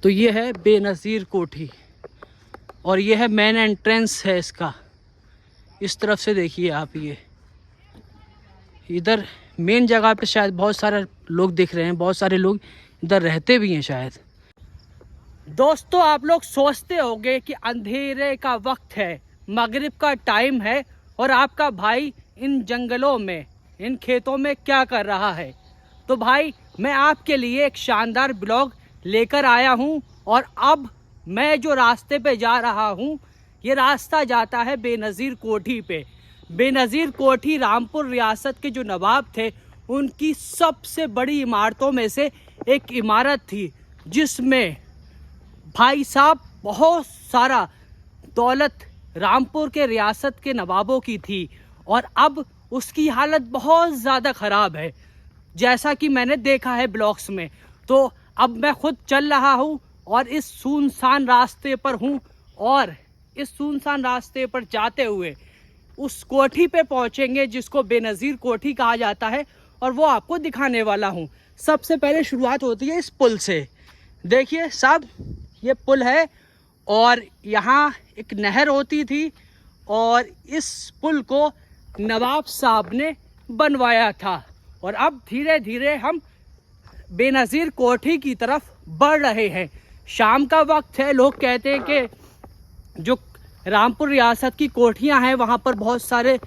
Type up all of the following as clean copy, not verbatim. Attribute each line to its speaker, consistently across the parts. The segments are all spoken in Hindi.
Speaker 1: तो ये है बेनज़ीर कोठी और ये है मेन एंट्रेंस है इसका। इस तरफ से देखिए आप, ये इधर मेन जगह पे शायद बहुत सारे लोग दिख रहे हैं, बहुत सारे लोग इधर रहते भी हैं शायद। दोस्तों, आप लोग सोचते होंगे कि अंधेरे का वक्त है, मगरिब का टाइम है और आपका भाई इन जंगलों में, इन खेतों में क्या कर रहा है। तो भाई, मैं आपके लिए एक शानदार ब्लॉग लेकर आया हूं और अब मैं जो रास्ते पे जा रहा हूं, ये रास्ता जाता है बेनज़ीर कोठी पे। बेनज़ीर कोठी रामपुर रियासत के जो नवाब थे, उनकी सबसे बड़ी इमारतों में से एक इमारत थी, जिसमें भाई साहब बहुत सारा दौलत रामपुर के रियासत के नवाबों की थी और अब उसकी हालत बहुत ज़्यादा ख़राब है, जैसा कि मैंने देखा है ब्लॉग्स में। तो अब मैं खुद चल रहा हूँ और इस सुनसान रास्ते पर हूँ और इस सुनसान रास्ते पर जाते हुए उस कोठी पे पहुँचेंगे जिसको बेनज़ीर कोठी कहा जाता है और वो आपको दिखाने वाला हूँ। सबसे पहले शुरुआत होती है इस पुल से। देखिए साहब, ये पुल है और यहाँ एक नहर होती थी और इस पुल को नवाब साहब ने बनवाया था और अब धीरे धीरे हम बेनज़ीर कोठी की तरफ बढ़ रहे हैं। शाम का वक्त है। लोग कहते हैं कि जो रामपुर रियासत की कोठियाँ हैं वहाँ पर बहुत सारे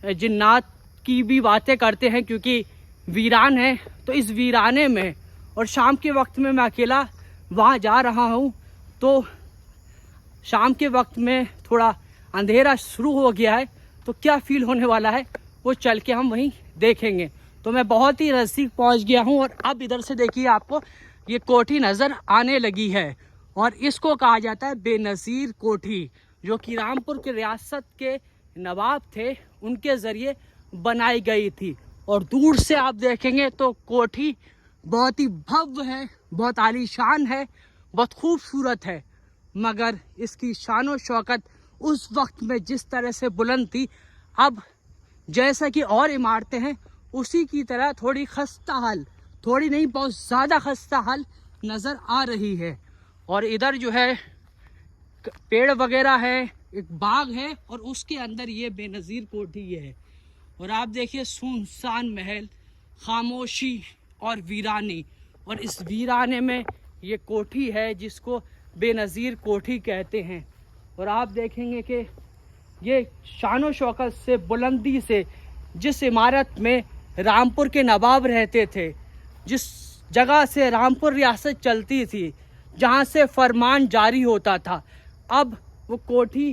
Speaker 1: जिन्नात की भी बातें करते हैं, क्योंकि वीरान है। तो इस वीराने में और शाम के वक्त में मैं अकेला वहाँ जा रहा हूँ, तो शाम के वक्त में थोड़ा अंधेरा शुरू हो गया है, तो क्या फील होने वाला है वो चल के हम वहीं देखेंगे। तो मैं बहुत ही नज़दीक पहुँच गया हूँ और अब इधर से देखिए आपको ये कोठी नज़र आने लगी है और इसको कहा जाता है बेनज़ीर कोठी, जो कि रामपुर के रियासत के नवाब थे, उनके ज़रिए बनाई गई थी। और दूर से आप देखेंगे तो कोठी बहुत ही भव्य है, बहुत आलीशान है, बहुत खूबसूरत है, मगर इसकी शान और शौकत उस वक्त में जिस तरह से बुलंद थी, अब जैसा कि और इमारतें हैं उसी की तरह थोड़ी खस्ता हाल, थोड़ी नहीं बहुत ज़्यादा खस्ता हाल नज़र आ रही है। और इधर जो है पेड़ वगैरह है, एक बाग है और उसके अंदर ये बेनज़ीर कोठी है। और आप देखिए सुनसान महल, खामोशी और वीरानी, और इस वीराने में ये कोठी है जिसको बेनज़ीर कोठी कहते हैं। और आप देखेंगे कि ये शान शौकत से, बुलंदी से, जिस इमारत में रामपुर के नवाब रहते थे, जिस जगह से रामपुर रियासत चलती थी, जहाँ से फरमान जारी होता था, अब वो कोठी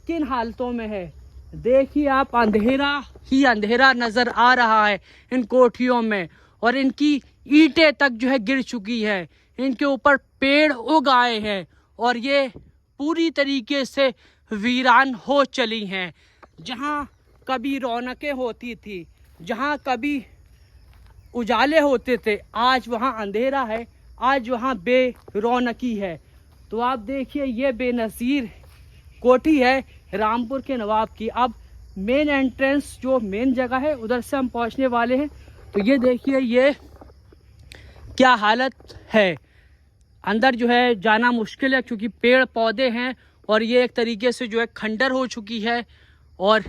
Speaker 1: किन हालतों में है देखिए आप। अंधेरा ही अंधेरा नज़र आ रहा है इन कोठियों में और इनकी ईंटें तक जो है गिर चुकी है, इनके ऊपर पेड़ उग आए हैं और ये पूरी तरीके से वीरान हो चली हैं। जहाँ कभी रौनकें होती थी, जहाँ कभी उजाले होते थे, आज वहाँ अंधेरा है, आज वहाँ बेरौनकी है। तो आप देखिए ये बेनज़ीर कोठी है रामपुर के नवाब की। अब मेन एंट्रेंस, जो मेन जगह है, उधर से हम पहुँचने वाले हैं। तो ये देखिए ये क्या हालत है। अंदर जो है जाना मुश्किल है क्योंकि पेड़ पौधे हैं और ये एक तरीके से जो है खंडर हो चुकी है और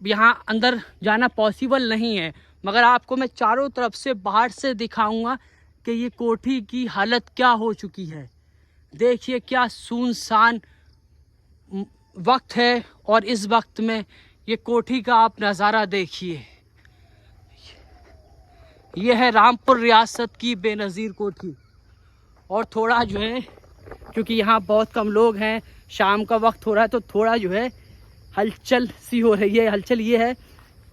Speaker 1: यहाँ अंदर जाना पॉसिबल नहीं है। मगर आपको मैं चारों तरफ से बाहर से दिखाऊंगा कि ये कोठी की हालत क्या हो चुकी है। देखिए क्या सुनसान वक्त है और इस वक्त में ये कोठी का आप नज़ारा देखिए। ये है रामपुर रियासत की बेनज़ीर कोठी। और थोड़ा जो है, क्योंकि यहाँ बहुत कम लोग हैं, शाम का वक्त हो रहा है, तो थोड़ा जो है हलचल सी हो रही है। हलचल ये है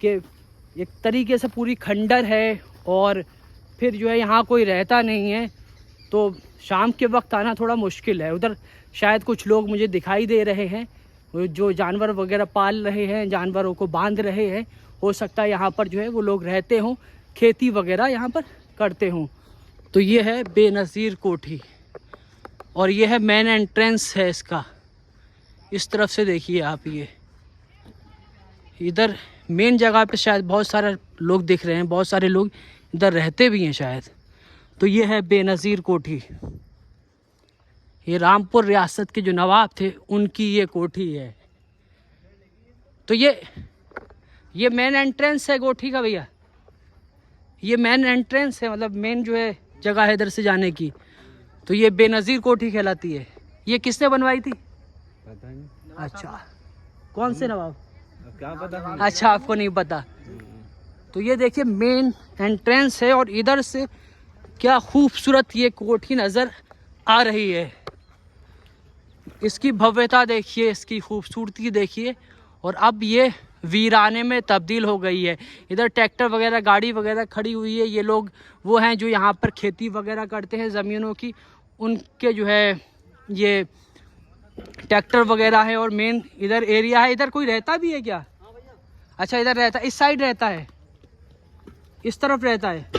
Speaker 1: कि एक तरीके से पूरी खंडर है और फिर जो है यहाँ कोई रहता नहीं है, तो शाम के वक्त आना थोड़ा मुश्किल है। उधर शायद कुछ लोग मुझे दिखाई दे रहे हैं जो जानवर वगैरह पाल रहे हैं, जानवरों को बांध रहे हैं। हो सकता है यहाँ पर जो है वो लोग रहते हों, खेती वगैरह यहाँ पर करते हों। तो ये है बेनज़ीर कोठी और ये है मेन एंट्रेंस है इसका। इस तरफ से देखिए आप, ये इधर मेन जगह पे शायद बहुत सारे लोग दिख रहे हैं, बहुत सारे लोग इधर रहते भी हैं शायद। तो ये है बेनज़ीर कोठी। ये रामपुर रियासत के जो नवाब थे उनकी ये कोठी है। तो ये मेन एंट्रेंस है कोठी का भैया, ये मेन एंट्रेंस है, मतलब मेन जो है जगह है इधर से जाने की। तो ये बेनज़ीर कोठी कहलाती है। ये किसने बनवाई थी?
Speaker 2: पता नहीं।
Speaker 1: अच्छा, कौन से नवाब?
Speaker 2: क्या पता।
Speaker 1: अच्छा, आपको नहीं पता। तो ये देखिए मेन एंट्रेंस है और इधर से क्या खूबसूरत ये कोठी नज़र आ रही है। इसकी भव्यता देखिए, इसकी खूबसूरती देखिए। और अब ये वीराने में तब्दील हो गई है। इधर ट्रैक्टर वगैरह गाड़ी वगैरह खड़ी हुई है। ये लोग वो हैं जो यहाँ पर खेती वगैरह करते हैं ज़मीनों की, उनके जो है ये ट्रैक्टर वगैरह है। और मेन इधर एरिया है। इधर कोई रहता भी है क्या? अच्छा, इधर रहता है, इस साइड रहता है, इस तरफ रहता है,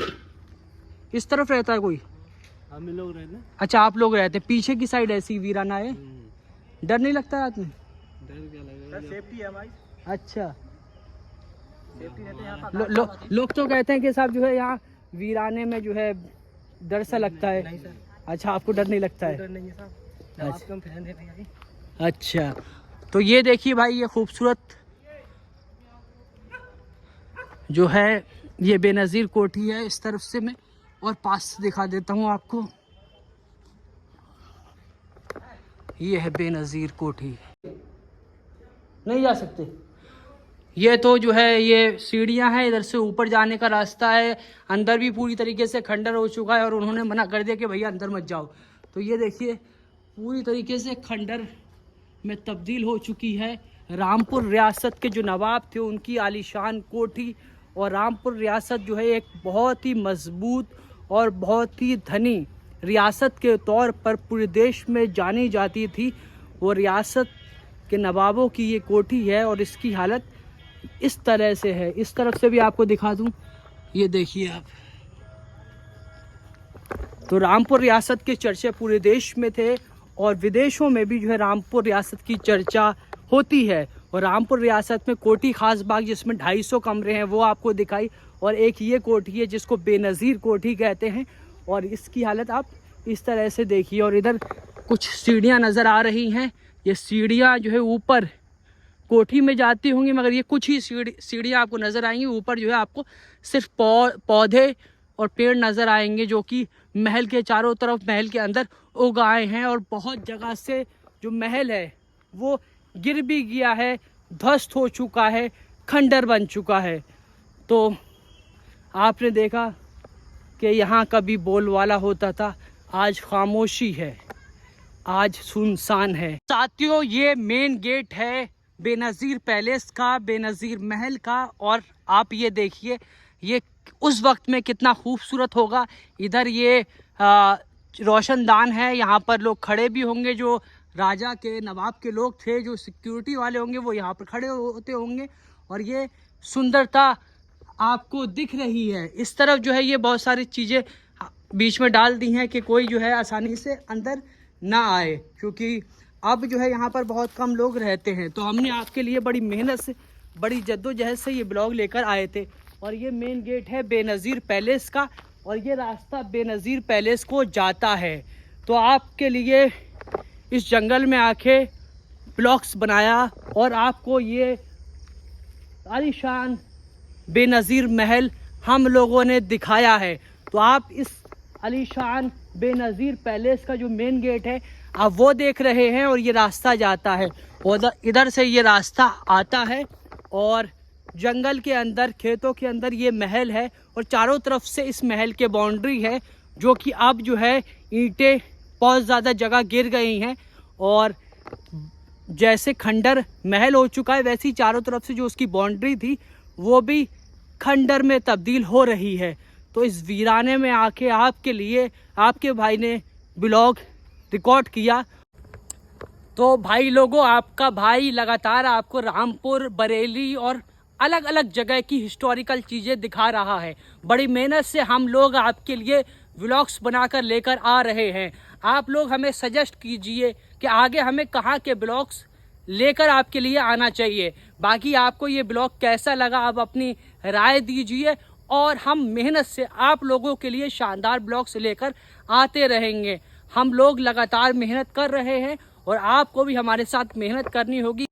Speaker 1: इस तरफ रहता है कोई?
Speaker 2: हम लोग रहते हैं।
Speaker 1: अच्छा, आप लोग रहते हैं। पीछे की साइड ऐसी वीराना है। डर नहीं लगता रात में?
Speaker 2: डर क्या लगेगा, सेफ्टी है हमारी।
Speaker 1: अच्छा,
Speaker 2: सेफ्टी रहते हैं यहाँ पर।
Speaker 1: लोग तो कहते हैं कि साहब जो है यहाँ वीराने में जो है डर सा लगता है।
Speaker 2: नहीं सर।
Speaker 1: अच्छा, आपको डर नहीं लगता है?
Speaker 2: डर नहीं है साहब।
Speaker 1: अच्छा।
Speaker 2: हम फैन रहते हैं।
Speaker 1: अच्छा, तो ये देखिए भाई, ये खूबसूरत जो है ये बेनज़ीर कोठी है। इस तरफ से मैं और पास से दिखा देता हूँ आपको। ये है बेनज़ीर कोठी। नहीं जा सकते। ये तो जो है ये सीढ़ियाँ हैं, इधर से ऊपर जाने का रास्ता है। अंदर भी पूरी तरीके से खंडर हो चुका है और उन्होंने मना कर दिया कि भैया अंदर मत जाओ। तो ये देखिए पूरी तरीके से खंडर में तब्दील हो चुकी है। रामपुर रियासत के जो नवाब थे उनकी आलीशान कोठी। और रामपुर रियासत जो है एक बहुत ही मजबूत और बहुत ही धनी रियासत के तौर पर पूरे देश में जानी जाती थी। वो रियासत के नवाबों की ये कोठी है और इसकी हालत इस तरह से है। इस तरफ से भी आपको दिखा दूं, ये देखिए आप। तो रामपुर रियासत के चर्चे पूरे देश में थे और विदेशों में भी जो है रामपुर रियासत की चर्चा होती है। और रामपुर रियासत में कोठी खास बाग जिसमें 250 कमरे हैं वो आपको दिखाई। और एक ये कोठी है जिसको बेनज़ीर कोठी कहते हैं और इसकी हालत आप इस तरह से देखिए। और इधर कुछ सीढ़ियाँ नज़र आ रही हैं। ये सीढ़ियाँ जो है ऊपर कोठी में जाती होंगी, मगर ये कुछ ही सीढ़ियाँ आपको नज़र आएंगी। ऊपर जो है आपको सिर्फ पौधे और पेड़ नज़र आएंगे जो कि महल के चारों तरफ, महल के अंदर उगाए हैं। और बहुत जगह से जो महल है वो गिर भी गया है, ध्वस्त हो चुका है, खंडर बन चुका है। तो आपने देखा कि यहाँ कभी बोलबाला होता था, आज खामोशी है, आज सुनसान है। साथियों, ये मेन गेट है बेनज़ीर पैलेस का, बेनज़ीर महल का। और आप ये देखिए ये उस वक्त में कितना खूबसूरत होगा। इधर ये रोशनदान है, यहाँ पर लोग खड़े भी होंगे, जो राजा के नवाब के लोग थे, जो सिक्योरिटी वाले होंगे वो यहाँ पर खड़े होते होंगे। और ये सुंदरता आपको दिख रही है। इस तरफ जो है ये बहुत सारी चीज़ें बीच में डाल दी हैं कि कोई जो है आसानी से अंदर ना आए, क्योंकि अब जो है यहाँ पर बहुत कम लोग रहते हैं। तो हमने आपके लिए बड़ी मेहनत से, बड़ी जद्दोजहद से ये ब्लॉग लेकर आए थे। और ये मेन गेट है बेनज़ीर पैलेस का और ये रास्ता बेनज़ीर पैलेस को जाता है। तो आपके लिए इस जंगल में आके ब्लॉग्स बनाया और आपको ये आलीशान बेनज़ीर महल हम लोगों ने दिखाया है। तो आप इस आलीशान बेनज़ीर पैलेस का जो मेन गेट है आप वो देख रहे हैं और ये रास्ता जाता है और इधर से ये रास्ता आता है और जंगल के अंदर, खेतों के अंदर ये महल है। और चारों तरफ से इस महल के बाउंड्री है जो कि अब जो है ईंटें बहुत ज़्यादा जगह गिर गई हैं और जैसे खंडर महल हो चुका है वैसी चारों तरफ से जो उसकी बाउंड्री थी वो भी खंडर में तब्दील हो रही है। तो इस वीराने में आके आपके लिए आपके भाई ने ब्लॉग रिकॉर्ड किया। तो भाई लोगों, आपका भाई लगातार आपको रामपुर, बरेली और अलग अलग जगह की हिस्टोरिकल चीज़ें दिखा रहा है। बड़ी मेहनत से हम लोग आपके लिए व्लॉग्स बनाकर लेकर आ रहे हैं। आप लोग हमें सजेस्ट कीजिए कि आगे हमें कहाँ के ब्लॉग्स लेकर आपके लिए आना चाहिए। बाकी आपको ये ब्लॉग कैसा लगा आप अपनी राय दीजिए और हम मेहनत से आप लोगों के लिए शानदार ब्लॉग्स लेकर आते रहेंगे। हम लोग लगातार मेहनत कर रहे हैं और आपको भी हमारे साथ मेहनत करनी होगी।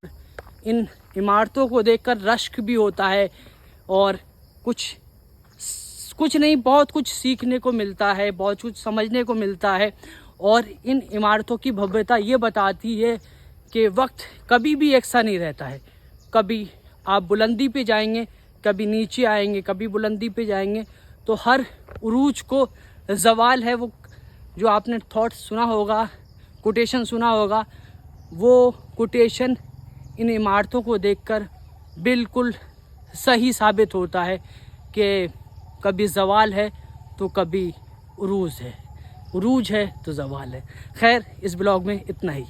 Speaker 1: इन इमारतों को देखकर रश्क भी होता है और कुछ नहीं, बहुत कुछ सीखने को मिलता है, बहुत कुछ समझने को मिलता है। और इन इमारतों की भव्यता ये बताती है कि वक्त कभी भी एक सा नहीं रहता है। कभी आप बुलंदी पे जाएंगे, कभी नीचे आएंगे, कभी बुलंदी पे जाएंगे, तो हर उरूज को ज़वाल है। वो जो आपने थॉट सुना होगा, कोटेशन सुना होगा, वो कोटेशन इन इमारतों को देखकर बिल्कुल सही साबित होता है कि कभी ज़वाल है तो कभी उरूज है, उरूज है तो ज़वाल है। खैर, इस ब्लॉग में इतना ही।